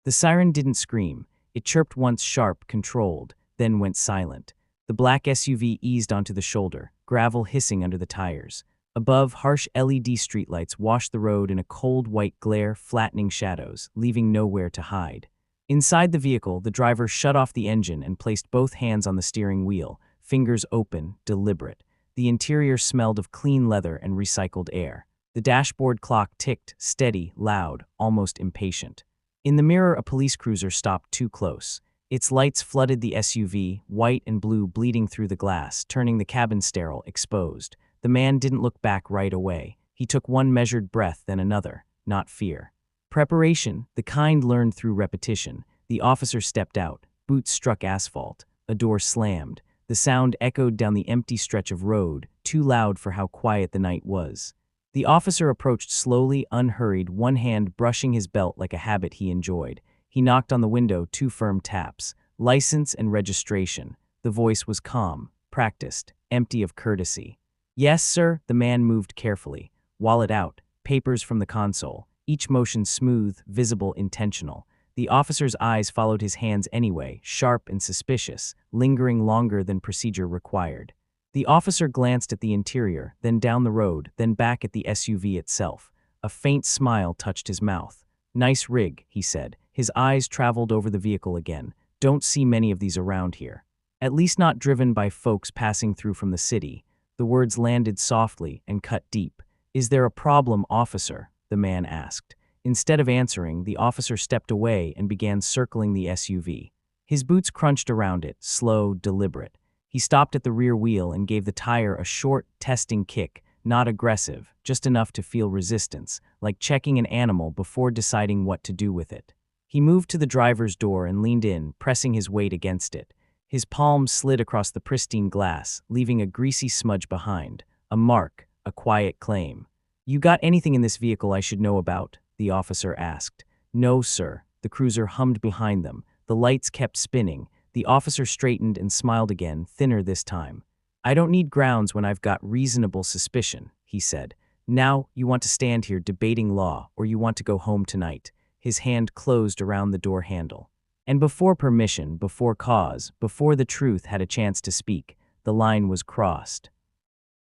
The siren didn't scream. It chirped once sharp, controlled, then went silent. The black SUV eased onto the shoulder, gravel hissing under the tires. Above, harsh LED streetlights washed the road in a cold white glare, flattening shadows, leaving nowhere to hide. Inside the vehicle, the driver shut off the engine and placed both hands on the steering wheel, fingers open, deliberate. The interior smelled of clean leather and recycled air. The dashboard clock ticked, steady, loud, almost impatient. In the mirror, a police cruiser stopped too close. Its lights flooded the SUV, white and blue bleeding through the glass, turning the cabin sterile, exposed. The man didn't look back right away. He took one measured breath, then another. Not fear. Preparation, the kind learned through repetition. The officer stepped out. Boots struck asphalt. A door slammed. The sound echoed down the empty stretch of road, too loud for how quiet the night was. The officer approached slowly, unhurried, one hand brushing his belt like a habit he enjoyed. He knocked on the window, 2 firm taps. License and registration. The voice was calm, practiced, empty of courtesy. Yes, sir, the man moved carefully. Wallet out, papers from the console. Each motion smooth, visible, intentional. The officer's eyes followed his hands anyway, sharp and suspicious, lingering longer than procedure required. The officer glanced at the interior, then down the road, then back at the SUV itself. A faint smile touched his mouth. Nice rig, he said. His eyes traveled over the vehicle again. Don't see many of these around here. At least not driven by folks passing through from the city. The words landed softly and cut deep. Is there a problem, officer? The man asked. Instead of answering, the officer stepped away and began circling the SUV. His boots crunched around it, slow, deliberate. He stopped at the rear wheel and gave the tire a short, testing kick, not aggressive, just enough to feel resistance, like checking an animal before deciding what to do with it. He moved to the driver's door and leaned in, pressing his weight against it. His palm slid across the pristine glass, leaving a greasy smudge behind. A mark, a quiet claim. You got anything in this vehicle I should know about? The officer asked. No, sir. The cruiser hummed behind them. The lights kept spinning. The officer straightened and smiled again, thinner this time. I don't need grounds when I've got reasonable suspicion, he said. Now, you want to stand here debating law, or you want to go home tonight. His hand closed around the door handle. And before permission, before cause, before the truth had a chance to speak, the line was crossed.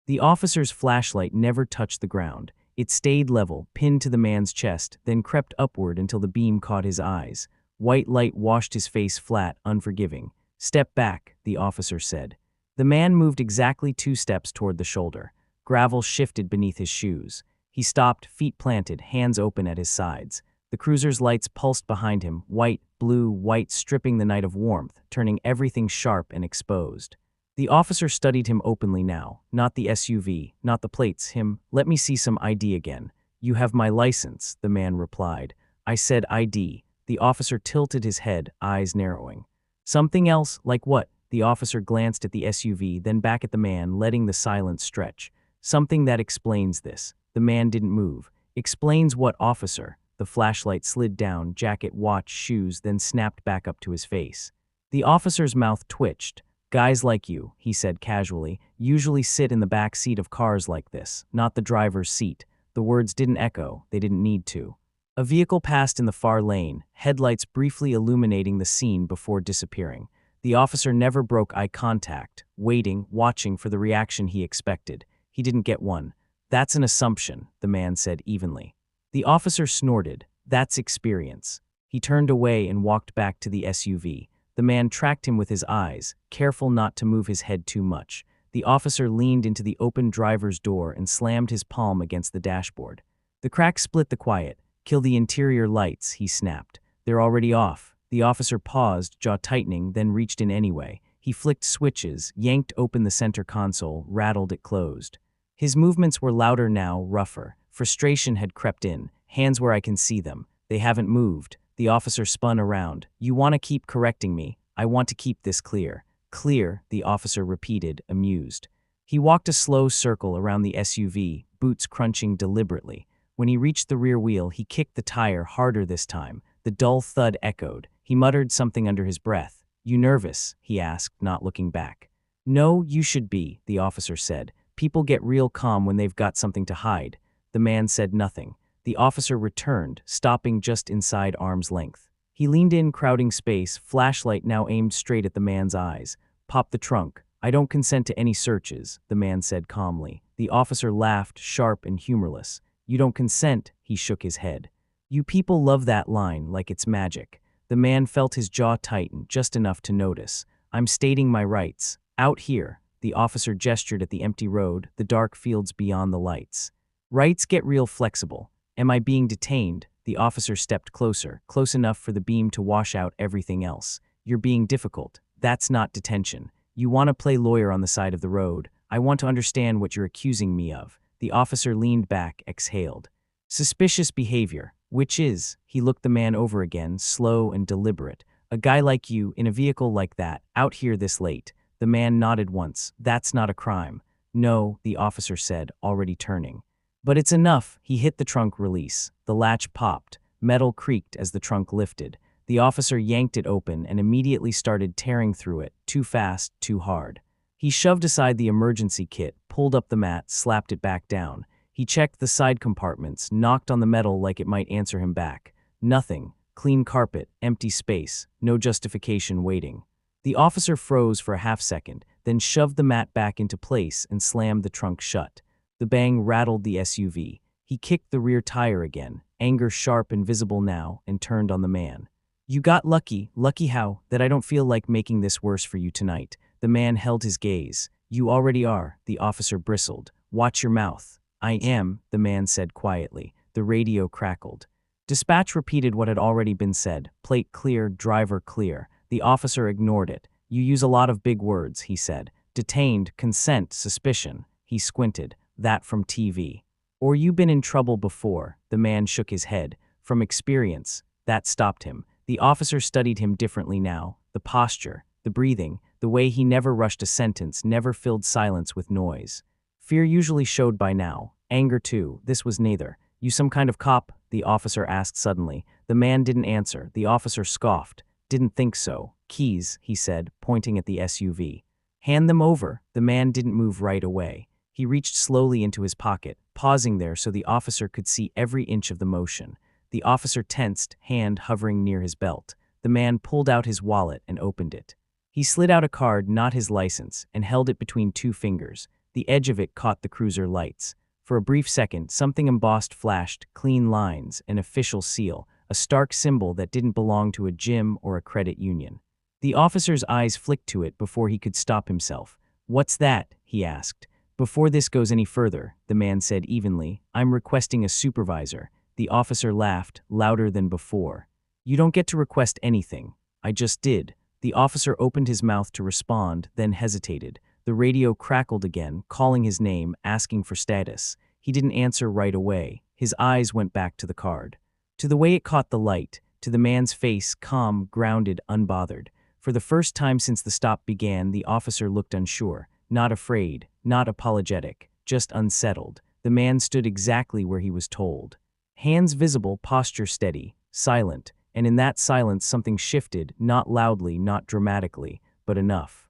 The officer's flashlight never touched the ground. It stayed level, pinned to the man's chest, then crept upward until the beam caught his eyes. White light washed his face flat, unforgiving. Step back, the officer said. The man moved exactly 2 steps toward the shoulder. Gravel shifted beneath his shoes. He stopped, feet planted, hands open at his sides. The cruiser's lights pulsed behind him, white, blue, white, stripping the night of warmth, turning everything sharp and exposed. The officer studied him openly now, not the SUV, not the plates, him. Let me see some ID again. You have my license, the man replied. I said ID. The officer tilted his head, eyes narrowing. Something else, like what? The officer glanced at the SUV, then back at the man, letting the silence stretch. Something that explains this. The man didn't move. Explains what, officer? The flashlight slid down, jacket, watch, shoes, then snapped back up to his face. The officer's mouth twitched. Guys like you, he said casually, usually sit in the back seat of cars like this, not the driver's seat. The words didn't echo, they didn't need to. A vehicle passed in the far lane, headlights briefly illuminating the scene before disappearing. The officer never broke eye contact, waiting, watching for the reaction he expected. He didn't get one. That's an assumption, the man said evenly. The officer snorted. That's experience. He turned away and walked back to the SUV. The man tracked him with his eyes, careful not to move his head too much. The officer leaned into the open driver's door and slammed his palm against the dashboard. The crack split the quiet. Kill the interior lights, he snapped. They're already off. The officer paused, jaw tightening, then reached in anyway. He flicked switches, yanked open the center console, rattled it closed. His movements were louder now, rougher. Frustration had crept in. Hands where I can see them. They haven't moved. The officer spun around. You want to keep correcting me. I want to keep this clear. Clear, the officer repeated, amused. He walked a slow circle around the SUV, boots crunching deliberately. When he reached the rear wheel, he kicked the tire harder this time. The dull thud echoed. He muttered something under his breath. You nervous? He asked, not looking back. No, you should be, the officer said. People get real calm when they've got something to hide. The man said nothing. The officer returned, stopping just inside arm's length. He leaned in, crowding space, flashlight now aimed straight at the man's eyes. "Pop the trunk. I don't consent to any searches," the man said calmly. The officer laughed, sharp and humorless. "You don't consent?" He shook his head. "You people love that line like it's magic." The man felt his jaw tighten, just enough to notice. "I'm stating my rights. Out here." The officer gestured at the empty road, the dark fields beyond the lights. "Rights get real flexible. Am I being detained?" The officer stepped closer, close enough for the beam to wash out everything else. "You're being difficult. That's not detention. You want to play lawyer on the side of the road. I want to understand what you're accusing me of." The officer leaned back, exhaled. "Suspicious behavior. Which is?" He looked the man over again, slow and deliberate. "A guy like you, in a vehicle like that, out here this late." The man nodded once. "That's not a crime." "No," the officer said, already turning. "But it's enough." He hit the trunk release. The latch popped. Metal creaked as the trunk lifted. The officer yanked it open and immediately started tearing through it, too fast, too hard. He shoved aside the emergency kit, pulled up the mat, slapped it back down. He checked the side compartments, knocked on the metal like it might answer him back. Nothing. Clean carpet, empty space, no justification waiting. The officer froze for a half-second, then shoved the mat back into place and slammed the trunk shut. The bang rattled the SUV. He kicked the rear tire again, anger sharp and visible now, and turned on the man. "You got lucky. Lucky how? That I don't feel like making this worse for you tonight." The man held his gaze. "You already are," the officer bristled. "Watch your mouth." "I am," the man said quietly. The radio crackled. Dispatch repeated what had already been said. "Plate clear, driver clear." The officer ignored it. "You use a lot of big words," he said. "Detained, consent, suspicion." He squinted. "That from TV. Or you been in trouble before." The man shook his head. "From experience." That stopped him. The officer studied him differently now. The posture, the breathing, the way he never rushed a sentence, never filled silence with noise. Fear usually showed by now. Anger too. This was neither. "You some kind of cop?" the officer asked suddenly. The man didn't answer. The officer scoffed. "Didn't think so." "Keys," he said, pointing at the SUV. "Hand them over." The man didn't move right away. He reached slowly into his pocket, pausing there so the officer could see every inch of the motion. The officer tensed, hand hovering near his belt. The man pulled out his wallet and opened it. He slid out a card, not his license, and held it between two fingers. The edge of it caught the cruiser lights. For a brief second, something embossed flashed, clean lines, an official seal, a stark symbol that didn't belong to a gym or a credit union. The officer's eyes flicked to it before he could stop himself. "What's that?" he asked. "Before this goes any further," the man said evenly, "I'm requesting a supervisor." The officer laughed, louder than before. "You don't get to request anything." "I just did." The officer opened his mouth to respond, then hesitated. The radio crackled again, calling his name, asking for status. He didn't answer right away. His eyes went back to the card. To the way it caught the light, to the man's face, calm, grounded, unbothered. For the first time since the stop began, the officer looked unsure. Not afraid, not apologetic, just unsettled. The man stood exactly where he was told. Hands visible, posture steady, silent, and in that silence something shifted, not loudly, not dramatically, but enough.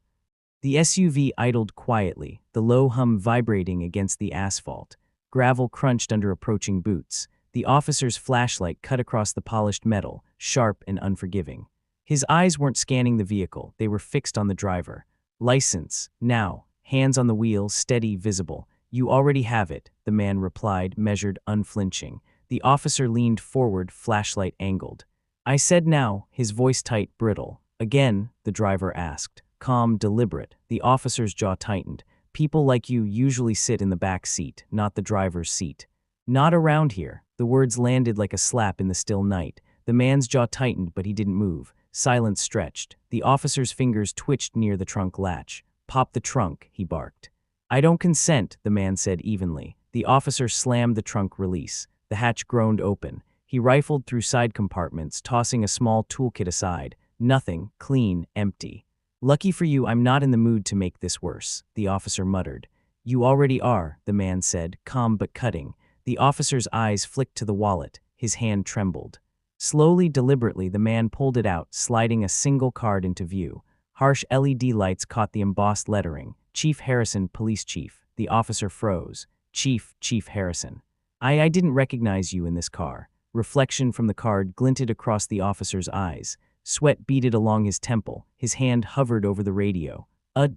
The SUV idled quietly, the low hum vibrating against the asphalt. Gravel crunched under approaching boots. The officer's flashlight cut across the polished metal, sharp and unforgiving. His eyes weren't scanning the vehicle, they were fixed on the driver. "License, now." Hands on the wheel, steady, visible. "You already have it," the man replied, measured, unflinching. The officer leaned forward, flashlight angled. "I said now," his voice tight, brittle. "Again?" the driver asked. Calm, deliberate. The officer's jaw tightened. "People like you usually sit in the back seat, not the driver's seat." "Not around here." The words landed like a slap in the still night. The man's jaw tightened, but he didn't move. Silence stretched. The officer's fingers twitched near the trunk latch. "Pop the trunk," he barked. "I don't consent," the man said evenly. The officer slammed the trunk release. The hatch groaned open. He rifled through side compartments, tossing a small toolkit aside. Nothing, clean, empty. "Lucky for you, I'm not in the mood to make this worse," the officer muttered. "You already are," the man said, calm but cutting. The officer's eyes flicked to the wallet. His hand trembled. Slowly, deliberately, the man pulled it out, sliding a single card into view. Harsh LED lights caught the embossed lettering. "Chief Harrison, Police Chief." The officer froze. Chief Harrison. I didn't recognize you in this car." Reflection from the card glinted across the officer's eyes. Sweat beaded along his temple. His hand hovered over the radio.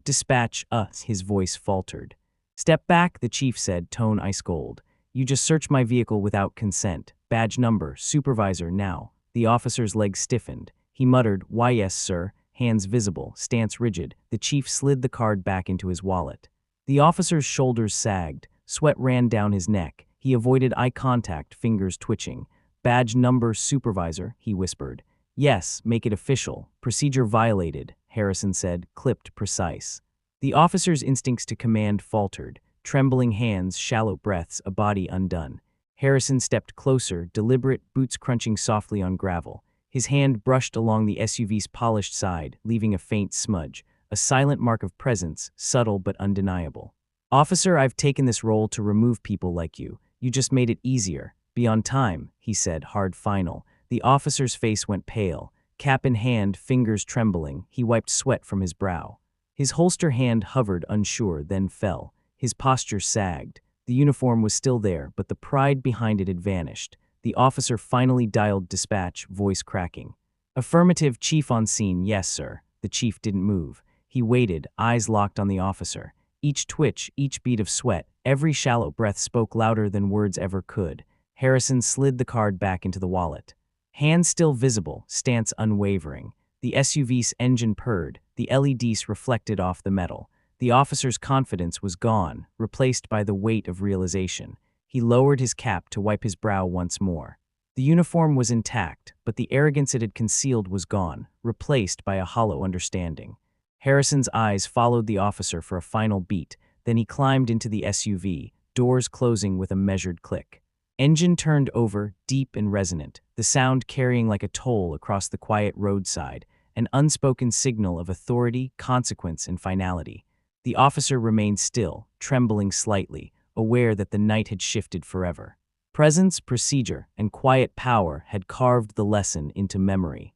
Dispatch, his voice faltered. Step back, the chief said, tone ice cold. You just searched my vehicle without consent. Badge number, supervisor, now. The officer's legs stiffened. He muttered, why yes, sir, hands visible, stance rigid. The chief slid the card back into his wallet. The officer's shoulders sagged. Sweat ran down his neck. He avoided eye contact, fingers twitching. Badge number, supervisor, he whispered. Yes, make it official. Procedure violated, Harrison said, clipped precise. The officer's instincts to command faltered. Trembling hands, shallow breaths, a body undone. Harrison stepped closer, deliberate, boots crunching softly on gravel. His hand brushed along the SUV's polished side, leaving a faint smudge, a silent mark of presence, subtle but undeniable. Officer, I've taken this role to remove people like you. You just made it easier. Be on time, he said, hard final. The officer's face went pale. Cap in hand, fingers trembling, he wiped sweat from his brow. His holster hand hovered unsure, then fell. His posture sagged. The uniform was still there, but the pride behind it had vanished. The officer finally dialed dispatch, voice cracking. Affirmative, chief on scene, yes, sir. The chief didn't move. He waited, eyes locked on the officer. Each twitch, each bead of sweat, every shallow breath spoke louder than words ever could. Harrison slid the card back into the wallet. Hands still visible, stance unwavering. The SUV's engine purred, the LEDs reflected off the metal. The officer's confidence was gone, replaced by the weight of realization. He lowered his cap to wipe his brow once more. The uniform was intact, but the arrogance it had concealed was gone, replaced by a hollow understanding. Harrison's eyes followed the officer for a final beat, then he climbed into the SUV, doors closing with a measured click. Engine turned over, deep and resonant, the sound carrying like a toll across the quiet roadside, an unspoken signal of authority, consequence, and finality. The officer remained still, trembling slightly, aware that the night had shifted forever. Presence, procedure, and quiet power had carved the lesson into memory.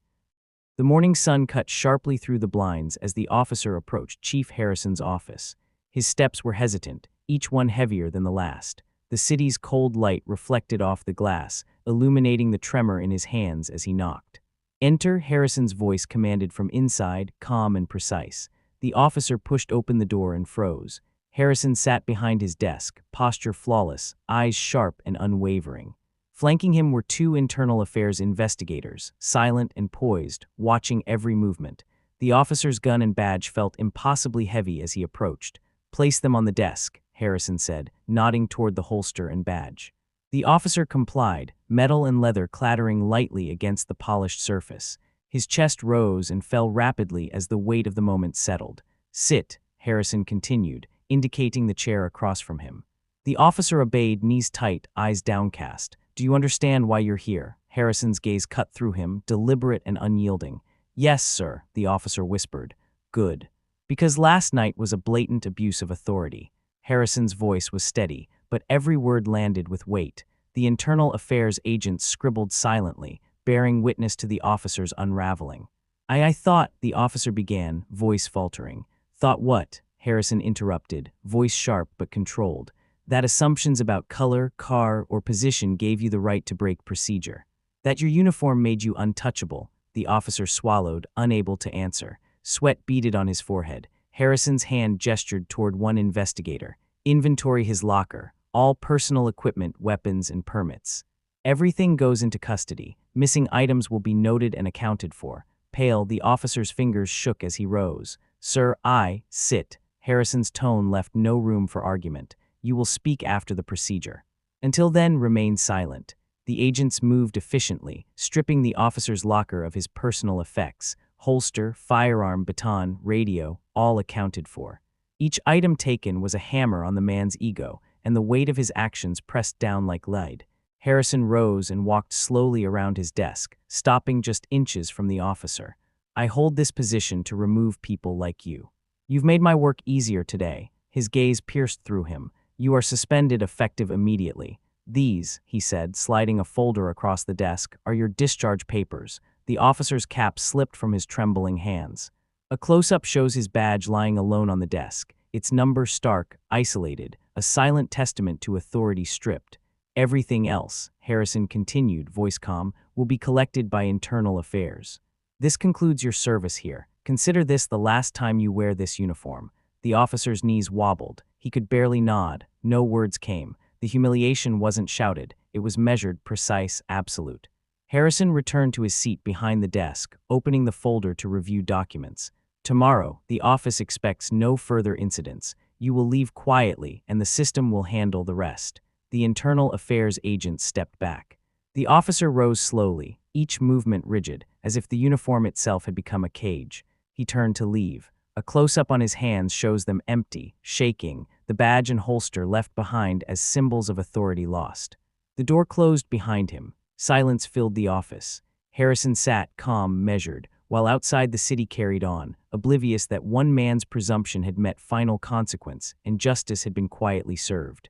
The morning sun cut sharply through the blinds as the officer approached Chief Harrison's office. His steps were hesitant, each one heavier than the last. The city's cold light reflected off the glass, illuminating the tremor in his hands as he knocked. Enter, Harrison's voice commanded from inside, calm and precise. The officer pushed open the door and froze. Harrison sat behind his desk, posture flawless, eyes sharp and unwavering. Flanking him were two internal affairs investigators, silent and poised, watching every movement. The officer's gun and badge felt impossibly heavy as he approached. Place them on the desk, Harrison said, nodding toward the holster and badge. The officer complied, metal and leather clattering lightly against the polished surface. His chest rose and fell rapidly as the weight of the moment settled. Sit, Harrison continued, indicating the chair across from him. The officer obeyed, knees tight, eyes downcast. Do you understand why you're here? Harrison's gaze cut through him, deliberate and unyielding. Yes, sir, the officer whispered. Good. Because last night was a blatant abuse of authority. Harrison's voice was steady, but every word landed with weight. The internal affairs agent scribbled silently, bearing witness to the officer's unraveling. I thought, the officer began, voice faltering. Thought what? Harrison interrupted, voice sharp but controlled. That assumptions about color, car, or position gave you the right to break procedure. That your uniform made you untouchable. The officer swallowed, unable to answer. Sweat beaded on his forehead. Harrison's hand gestured toward one investigator. Inventory his locker. All personal equipment, weapons, and permits. Everything goes into custody. Missing items will be noted and accounted for. Pale, the officer's fingers shook as he rose. Sir, sit. Harrison's tone left no room for argument. You will speak after the procedure. Until then, remain silent. The agents moved efficiently, stripping the officer's locker of his personal effects. Holster, firearm, baton, radio, all accounted for. Each item taken was a hammer on the man's ego, and the weight of his actions pressed down like lead. Harrison rose and walked slowly around his desk, stopping just inches from the officer. I hold this position to remove people like you. You've made my work easier today. His gaze pierced through him. You are suspended effective immediately. These, he said, sliding a folder across the desk, are your discharge papers. The officer's cap slipped from his trembling hands. A close-up shows his badge lying alone on the desk, its number stark, isolated, a silent testament to authority stripped. Everything else, Harrison continued, voice calm, will be collected by internal affairs. This concludes your service here. Consider this the last time you wear this uniform. The officer's knees wobbled. He could barely nod. No words came. The humiliation wasn't shouted. It was measured, precise, absolute. Harrison returned to his seat behind the desk, opening the folder to review documents. Tomorrow, the office expects no further incidents. You will leave quietly, and the system will handle the rest. The internal affairs agent stepped back. The officer rose slowly, each movement rigid, as if the uniform itself had become a cage. He turned to leave. A close-up on his hands shows them empty, shaking, the badge and holster left behind as symbols of authority lost. The door closed behind him. Silence filled the office. Harrison sat, calm, measured, while outside the city carried on, oblivious that one man's presumption had met final consequence and justice had been quietly served.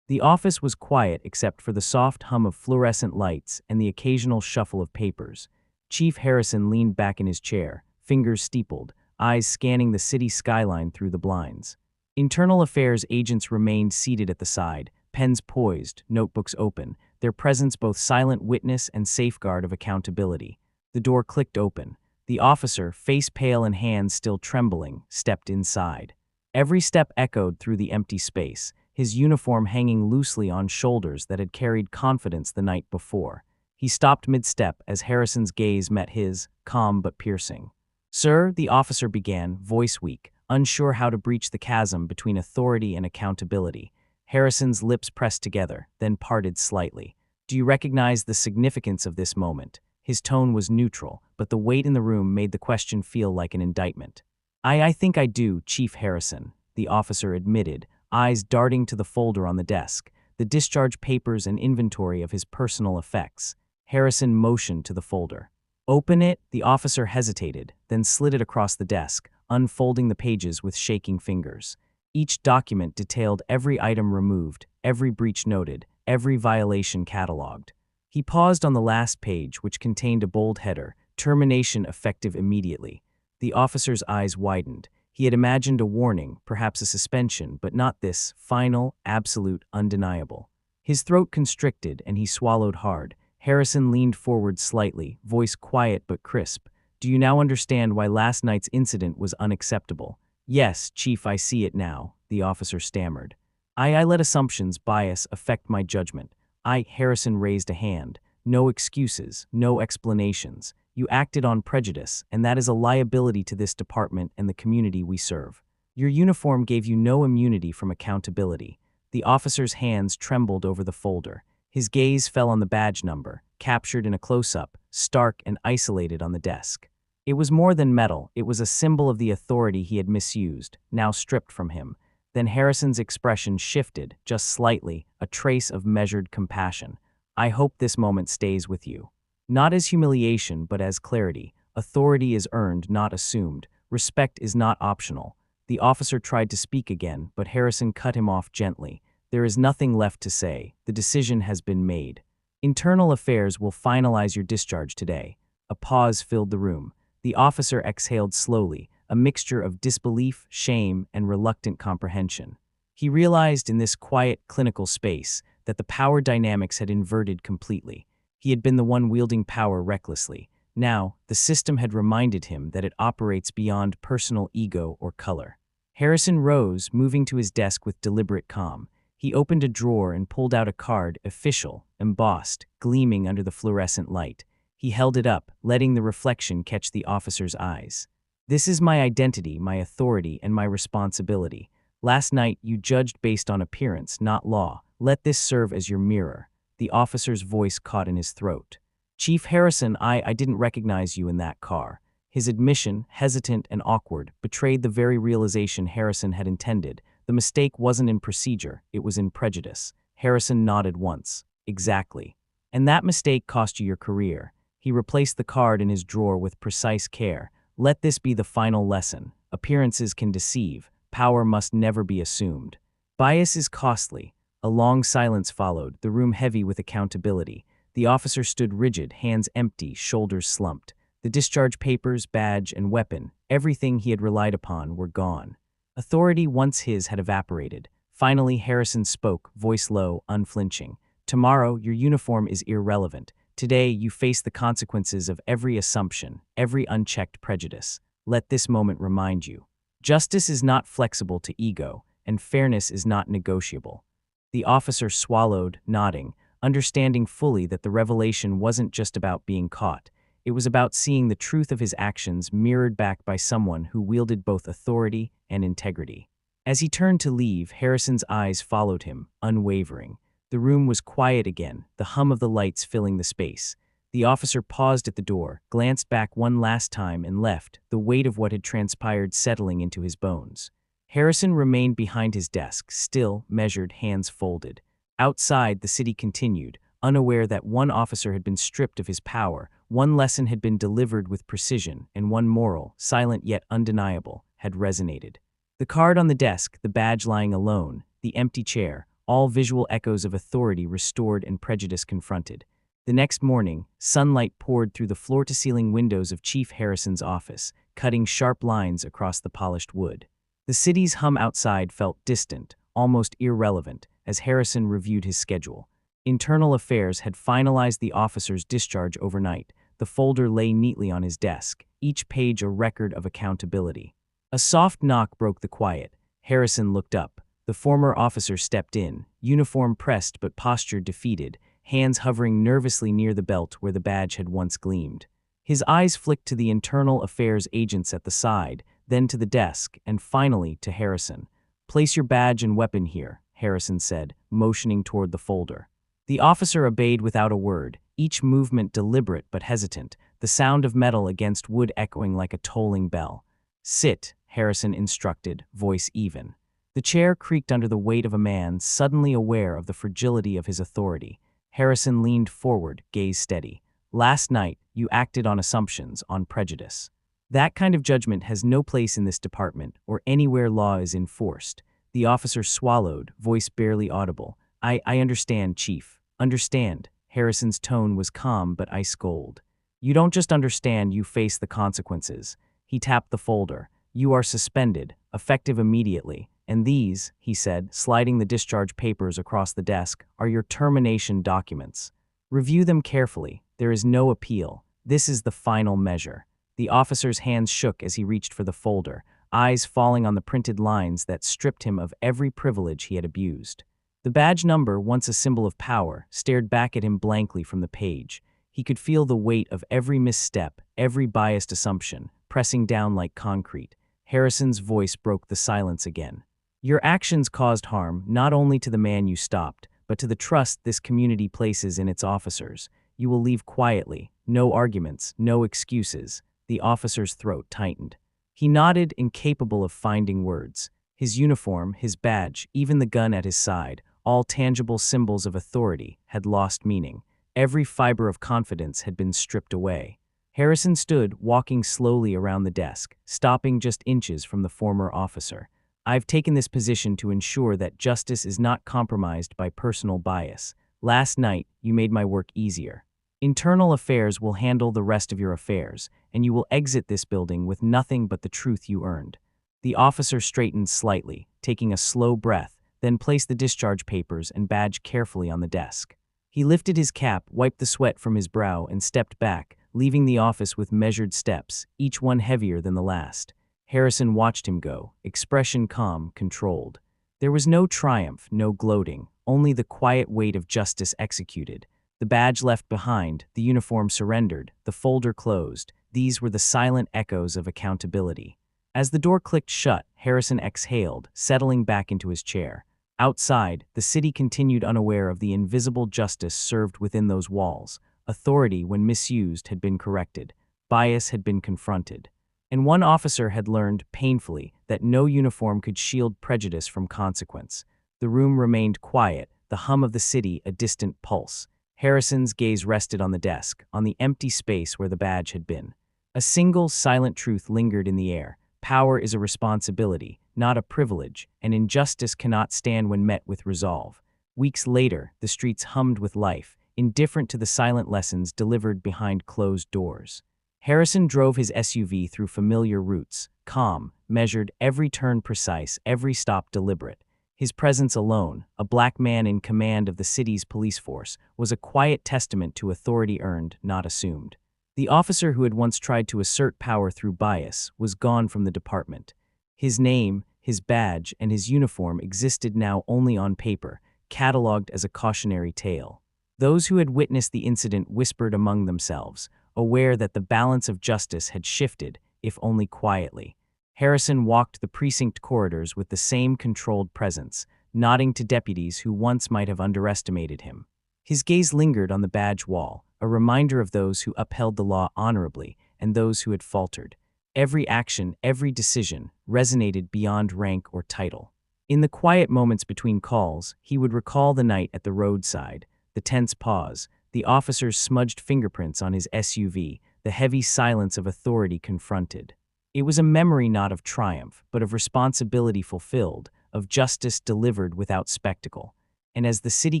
The office was quiet except for the soft hum of fluorescent lights and the occasional shuffle of papers. Chief Harrison leaned back in his chair, fingers steepled, eyes scanning the city skyline through the blinds. Internal affairs agents remained seated at the side, pens poised, notebooks open, their presence both silent witness and safeguard of accountability. The door clicked open. The officer, face pale and hands still trembling, stepped inside. Every step echoed through the empty space, his uniform hanging loosely on shoulders that had carried confidence the night before. He stopped mid-step as Harrison's gaze met his, calm but piercing. "Sir," the officer began, voice weak, unsure how to breach the chasm between authority and accountability. Harrison's lips pressed together, then parted slightly. "Do you recognize the significance of this moment?" His tone was neutral, but the weight in the room made the question feel like an indictment. I think I do, Chief Harrison," the officer admitted, eyes darting to the folder on the desk, the discharge papers and inventory of his personal effects. Harrison motioned to the folder. "Open it," the officer hesitated, then slid it across the desk, unfolding the pages with shaking fingers. Each document detailed every item removed, every breach noted, every violation catalogued. He paused on the last page, which contained a bold header, "Termination effective immediately." The officer's eyes widened. He had imagined a warning, perhaps a suspension, but not this, final, absolute, undeniable. His throat constricted, and he swallowed hard. Harrison leaned forward slightly, voice quiet but crisp. "Do you now understand why last night's incident was unacceptable?" "Yes, Chief, I see it now," the officer stammered. I let assumptions, bias, affect my judgment. Harrison raised a hand. "No excuses, no explanations. You acted on prejudice, and that is a liability to this department and the community we serve. Your uniform gave you no immunity from accountability." The officer's hands trembled over the folder. His gaze fell on the badge number, captured in a close-up, stark and isolated on the desk. It was more than metal, it was a symbol of the authority he had misused, now stripped from him. Then Harrison's expression shifted, just slightly, a trace of measured compassion. "I hope this moment stays with you. Not as humiliation, but as clarity. Authority is earned, not assumed. Respect is not optional." The officer tried to speak again, but Harrison cut him off gently. "There is nothing left to say. The decision has been made. Internal affairs will finalize your discharge today." A pause filled the room. The officer exhaled slowly, a mixture of disbelief, shame, and reluctant comprehension. He realized in this quiet, clinical space that the power dynamics had inverted completely. He had been the one wielding power recklessly. Now, the system had reminded him that it operates beyond personal ego or color. Harrison rose, moving to his desk with deliberate calm. He opened a drawer and pulled out a card, official, embossed, gleaming under the fluorescent light. He held it up, letting the reflection catch the officer's eyes. "This is my identity, my authority, and my responsibility. Last night, you judged based on appearance, not law. Let this serve as your mirror." The officer's voice caught in his throat. "Chief Harrison, I didn't recognize you in that car." His admission, hesitant and awkward, betrayed the very realization Harrison had intended. The mistake wasn't in procedure, it was in prejudice. Harrison nodded once. "Exactly. And that mistake cost you your career." He replaced the card in his drawer with precise care. "Let this be the final lesson. Appearances can deceive. Power must never be assumed. Bias is costly." A long silence followed, the room heavy with accountability. The officer stood rigid, hands empty, shoulders slumped. The discharge papers, badge, and weapon, everything he had relied upon, were gone. Authority once his had evaporated. Finally, Harrison spoke, voice low, unflinching. Tomorrow, your uniform is irrelevant. Today, you face the consequences of every assumption, every unchecked prejudice. Let this moment remind you. Justice is not flexible to ego, and fairness is not negotiable. The officer swallowed, nodding, understanding fully that the revelation wasn't just about being caught. It was about seeing the truth of his actions mirrored back by someone who wielded both authority and integrity. As he turned to leave, Harrison's eyes followed him, unwavering. The room was quiet again, the hum of the lights filling the space. The officer paused at the door, glanced back one last time and left, the weight of what had transpired settling into his bones. Harrison remained behind his desk, still, measured, hands folded. Outside, the city continued, unaware that one officer had been stripped of his power, one lesson had been delivered with precision, and one moral, silent yet undeniable, had resonated. The card on the desk, the badge lying alone, the empty chair, all visual echoes of authority restored and prejudice confronted. The next morning, sunlight poured through the floor-to-ceiling windows of Chief Harrison's office, cutting sharp lines across the polished wood. The city's hum outside felt distant, almost irrelevant, as Harrison reviewed his schedule. Internal Affairs had finalized the officer's discharge overnight. The folder lay neatly on his desk, each page a record of accountability. A soft knock broke the quiet. Harrison looked up. The former officer stepped in, uniform pressed but posture defeated, hands hovering nervously near the belt where the badge had once gleamed. His eyes flicked to the Internal Affairs agents at the side, then to the desk, and finally to Harrison. "Place your badge and weapon here," Harrison said, motioning toward the folder. The officer obeyed without a word, each movement deliberate but hesitant, the sound of metal against wood echoing like a tolling bell. "Sit," Harrison instructed, voice even. The chair creaked under the weight of a man suddenly aware of the fragility of his authority. Harrison leaned forward, gaze steady. "Last night, you acted on assumptions, on prejudice. That kind of judgment has no place in this department or anywhere law is enforced." The officer swallowed, voice barely audible. I understand, Chief. Understand." Harrison's tone was calm but ice cold. "You don't just understand, you face the consequences." He tapped the folder. "You are suspended, effective immediately. And these," he said, sliding the discharge papers across the desk, "are your termination documents. Review them carefully. There is no appeal. This is the final measure." The officer's hands shook as he reached for the folder, eyes falling on the printed lines that stripped him of every privilege he had abused. The badge number, once a symbol of power, stared back at him blankly from the page. He could feel the weight of every misstep, every biased assumption, pressing down like concrete. Harrison's voice broke the silence again. "Your actions caused harm not only to the man you stopped, but to the trust this community places in its officers. You will leave quietly, no arguments, no excuses." The officer's throat tightened. He nodded, incapable of finding words. His uniform, his badge, even the gun at his side, all tangible symbols of authority, had lost meaning. Every fiber of confidence had been stripped away. Harrison stood, walking slowly around the desk, stopping just inches from the former officer. "I've taken this position to ensure that justice is not compromised by personal bias. Last night, you made my work easier. Internal Affairs will handle the rest of your affairs, and you will exit this building with nothing but the truth you earned." The officer straightened slightly, taking a slow breath, then placed the discharge papers and badge carefully on the desk. He lifted his cap, wiped the sweat from his brow, and stepped back, leaving the office with measured steps, each one heavier than the last. Harrison watched him go, expression calm, controlled. There was no triumph, no gloating, only the quiet weight of justice executed. The badge left behind, the uniform surrendered, the folder closed. These were the silent echoes of accountability. As the door clicked shut, Harrison exhaled, settling back into his chair. Outside, the city continued unaware of the invisible justice served within those walls. Authority, when misused, had been corrected. Bias had been confronted. And one officer had learned, painfully, that no uniform could shield prejudice from consequence. The room remained quiet, the hum of the city a distant pulse. Harrison's gaze rested on the desk, on the empty space where the badge had been. A single, silent truth lingered in the air. Power is a responsibility, not a privilege, and injustice cannot stand when met with resolve. Weeks later, the streets hummed with life, indifferent to the silent lessons delivered behind closed doors. Harrison drove his SUV through familiar routes, calm, measured, every turn precise, every stop deliberate. His presence alone, a black man in command of the city's police force, was a quiet testament to authority earned, not assumed. The officer who had once tried to assert power through bias was gone from the department. His name, his badge, and his uniform existed now only on paper, catalogued as a cautionary tale. Those who had witnessed the incident whispered among themselves, aware that the balance of justice had shifted, if only quietly. Harrison walked the precinct corridors with the same controlled presence, nodding to deputies who once might have underestimated him. His gaze lingered on the badge wall, a reminder of those who upheld the law honorably and those who had faltered. Every action, every decision, resonated beyond rank or title. In the quiet moments between calls, he would recall the night at the roadside, the tense pause, the officer's smudged fingerprints on his SUV, the heavy silence of authority confronted. It was a memory not of triumph, but of responsibility fulfilled, of justice delivered without spectacle. And as the city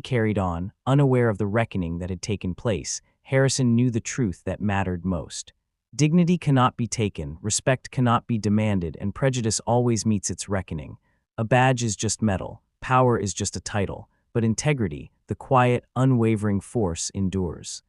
carried on, unaware of the reckoning that had taken place, Harrison knew the truth that mattered most. Dignity cannot be taken, respect cannot be demanded, and prejudice always meets its reckoning. A badge is just metal, power is just a title, but integrity, the quiet, unwavering force, endures.